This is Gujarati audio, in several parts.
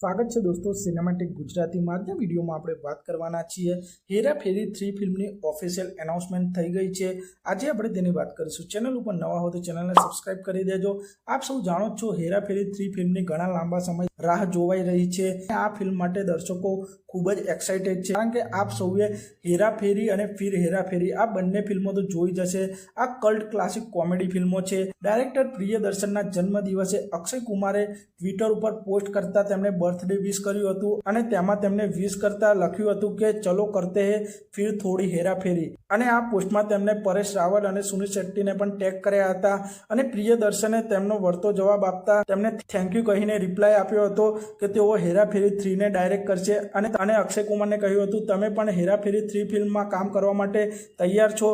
સ્વાગત છે દોસ્તો સિનેમેટિક ગુજરાતી માધ્યમ વિડીયોમાં આપણે વાત કરવાના છીએ હેરાફેરી 3 ફિલ્મની ઓફિશિયલ એનાઉન્સમેન્ટ થઈ ગઈ છે। આજે આપણે તેની વાત કરીશું। ચેનલ ઉપર નવા હો તો ચેનલને સબસ્ક્રાઇબ કરી દેજો। આપ સૌ જાણો છો હેરાફેરી 3 ફિલ્મની ઘણા લાંબા સમય રાહ જોવાઈ રહી છે। આ ફિલ્મ માટે દર્શકો ખૂબ જ એક્સાઇટેડ છે કારણ કે આપ સૌએ હેરાફેરી અને ફિર હેરાફેરી આ બંને ફિલ્મો તો જોઈ જશે। આ કલ્ટ ક્લાસિક કોમેડી ફિલ્મો છે। ડાયરેક્ટર પ્રિયદર્શનના જન્મદિવસે અક્ષય કુમારે ટ્વિટર ઉપર પોસ્ટ કરતા તેમણે बर्थडे विश કર્યું હતું અને તેમાં તેમને વિશ કરતા લખ્યું હતું કે ચલો કરતે હે ફિર થોડી હેરાફેરી અને આ પોસ્ટમાં તેમને પરેશ રાવલ અને સુનિલ શેટ્ટીને પણ ટેગ કર્યા હતા અને પ્રિયદર્શને તેમનો વળતો જવાબ આપતા તેમને થેન્ક યુ કહીને રિપ્લાય આપ્યો હતો કે તેઓ હેરાફેરી 3 ને ડાયરેક્ટ કરશે અને અક્ષય કુમારને કહ્યું હતું તમે પણ હેરાફેરી 3 ફિલ્મમાં કામ કરવા માટે તૈયાર છો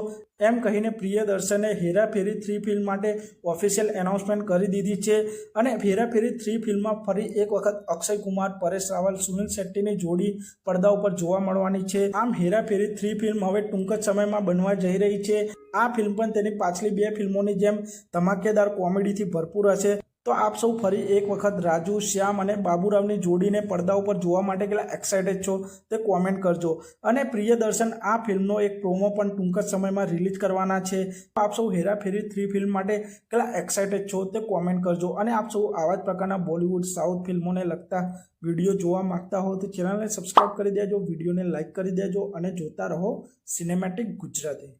એમ કહીને પ્રિયદર્શને હેરાફેરી 3 ફિલ્મ માટે ઓફિશિયલ એનાઉન્સમેન્ટ કરી દીધી છે અને હેરાફેરી 3 ફિલ્મમાં ફરી એક વખત અક્ષય કુમાર પરેશ રાવલ સુનિલ શેટ્ટીની જોડી પડદા ઉપર જોવા મળવાની છે। આમ હેરાફેરી 3 ફિલ્મ હવે ટૂંક જ સમયમાં બનવા જઈ રહી છે। આ ફિલ્મ પણ તેની પાછલી બે ફિલ્મોની જેમ ધમાકેદાર કોમેડીથી ભરપૂર હશે। તો આપ સૌ ફરી એક વખત રાજુ શ્યામ અને બાબુરાવની જોડીને પડદા ઉપર જોવા માટે કેટલા એક્સાઇટેડ છો તે કોમેન્ટ કરજો અને પ્રિયદર્શન આ ફિલ્મનો એક પ્રોમો પણ ટૂંક જ સમયમાં રિલીઝ કરવાના છે। આપ સૌ હેરાફેરી 3 ફિલ્મ માટે કેટલા એક્સાઇટેડ છો તે કોમેન્ટ કરજો અને આપ સૌ આવા જ પ્રકારના બોલિવૂડ સાઉથ ફિલ્મોને લગતા વિડીયો જોવા માંગતા હો તો ચેનલને સબસ્ક્રાઇબ કરી દેજો, વિડીયોને લાઇક કરી દેજો અને જોતા રહો સિનેમેટિક ગુજરાતી।